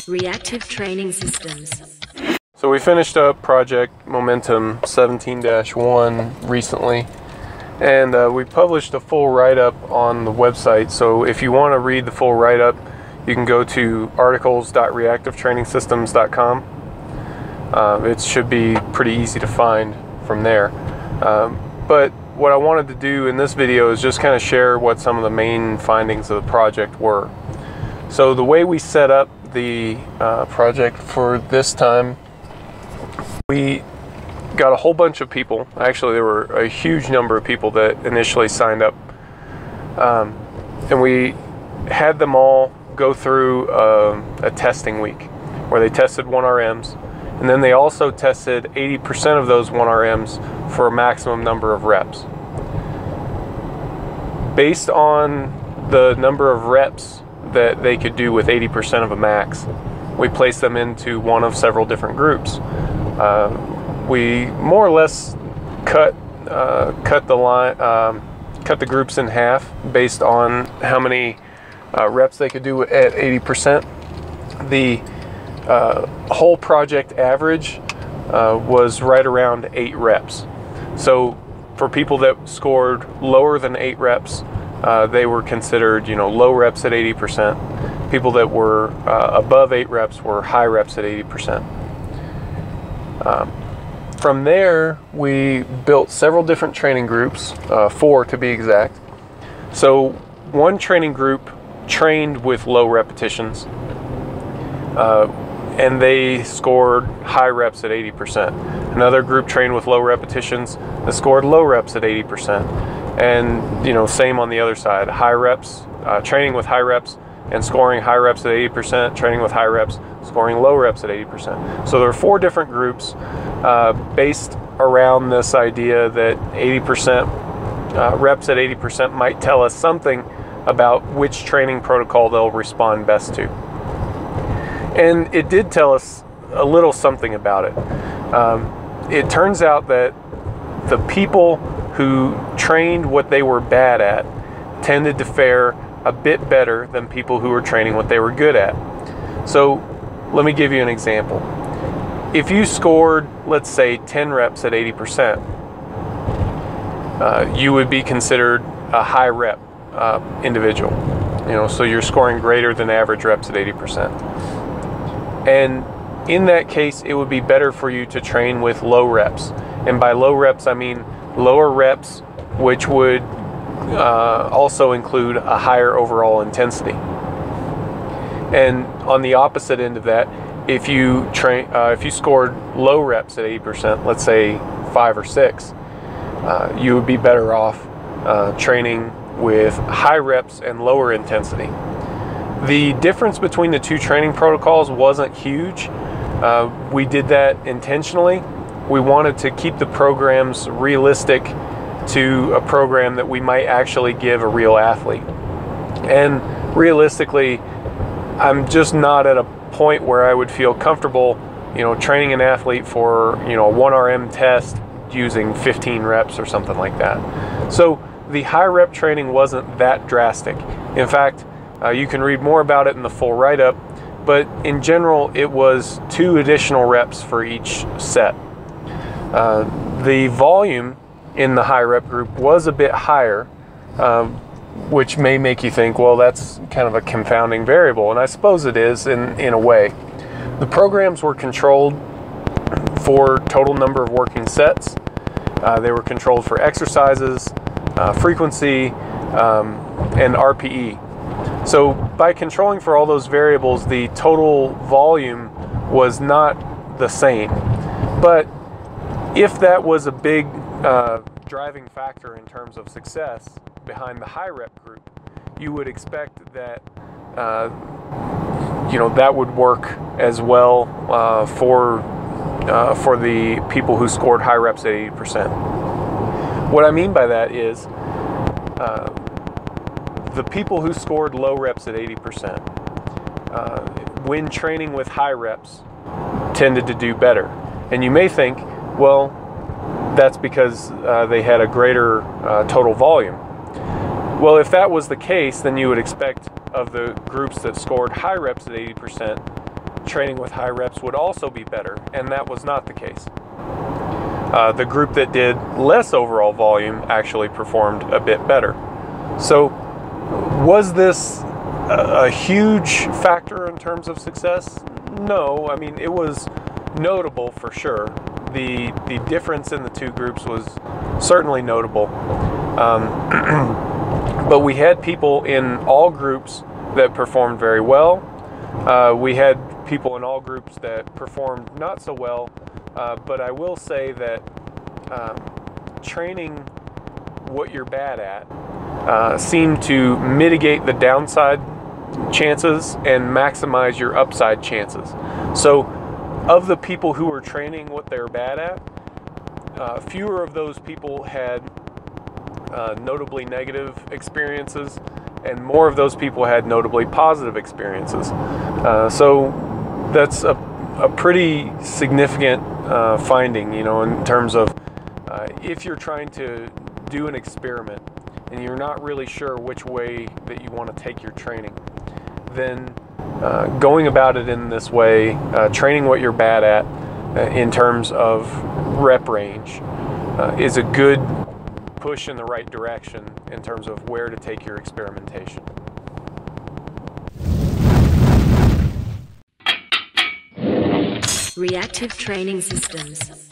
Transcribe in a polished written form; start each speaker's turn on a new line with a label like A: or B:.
A: Reactive training systems.
B: So we finished up project Momentum 17-1 recently, and we published a full write-up on the website. So if you want to read the full write-up, you can go to articles.reactivetrainingsystems.com. It should be pretty easy to find from there. But what I wanted to do in this video is just kind of share what some of the main findings of the project were. So the way we set up the project for this time, we got a whole bunch of people. Actually, there were a huge number of people that initially signed up, and we had them all go through a testing week where they tested 1RMs, and then they also tested 80% of those 1RMs for a maximum number of reps. Based on the number of reps that they could do with 80% of a max, we placed them into one of several different groups. We more or less cut the groups in half based on how many reps they could do at 80%. The whole project average was right around 8 reps. So for people that scored lower than 8 reps, they were considered, low reps at 80%. People that were above 8 reps were high reps at 80%. From there, we built several different training groups, 4 to be exact. So one training group trained with low repetitions, and they scored high reps at 80%. Another group trained with low repetitions that scored low reps at 80%. And same on the other side, high reps, training with high reps and scoring high reps at 80%, training with high reps, scoring low reps at 80%. So there are 4 different groups based around this idea that 80% reps at 80% might tell us something about which training protocol they'll respond best to. And it did tell us a little something about it. It turns out that the people who trained what they were bad at tended to fare a bit better than people who were training what they were good at. So let me give you an example. If you scored, let's say, 10 reps at 80%, you would be considered a high rep individual. So you're scoring greater than average reps at 80%. And in that case, it would be better for you to train with low reps. And by low reps, I mean lower reps, which would also include a higher overall intensity. And on the opposite end of that, if you scored low reps at 80%, let's say 5 or 6, you would be better off training with high reps and lower intensity. The difference between the 2 training protocols wasn't huge. We did that intentionally. We wanted to keep the programs realistic to a program that we might actually give a real athlete. And realistically, I'm just not at a point where I would feel comfortable, training an athlete for, a 1RM test using 15 reps or something like that. So the high rep training wasn't that drastic. In fact, you can read more about it in the full write-up, but in general, it was 2 additional reps for each set. The volume in the high rep group was a bit higher, which may make you think, well, that's kind of a confounding variable, and I suppose it is in a way. The programs were controlled for total number of working sets. They were controlled for exercises, frequency, and RPE. So by controlling for all those variables, the total volume was not the same. But if that was a big driving factor in terms of success behind the high rep group, you would expect that that would work as well for the people who scored high reps at 80%. What I mean by that is the people who scored low reps at 80%, when training with high reps, tended to do better. And you may think, well, that's because they had a greater total volume. Well, if that was the case, then you would expect of the groups that scored high reps at 80%, training with high reps would also be better, and that was not the case. The group that did less overall volume actually performed a bit better. So was this a huge factor in terms of success? No, I mean, it was notable for sure. The difference in the two groups was certainly notable. But we had people in all groups that performed very well. We had people in all groups that performed not so well. But I will say that training what you're bad at seemed to mitigate the downside chances and maximize your upside chances. So of the people who were training what they're bad at, fewer of those people had notably negative experiences, and more of those people had notably positive experiences. So that's a pretty significant finding, you know, in terms of if you're trying to do an experiment and you're not really sure which way that you want to take your training, then going about it in this way, training what you're bad at in terms of rep range, is a good push in the right direction in terms of where to take your experimentation.
A: Reactive training systems.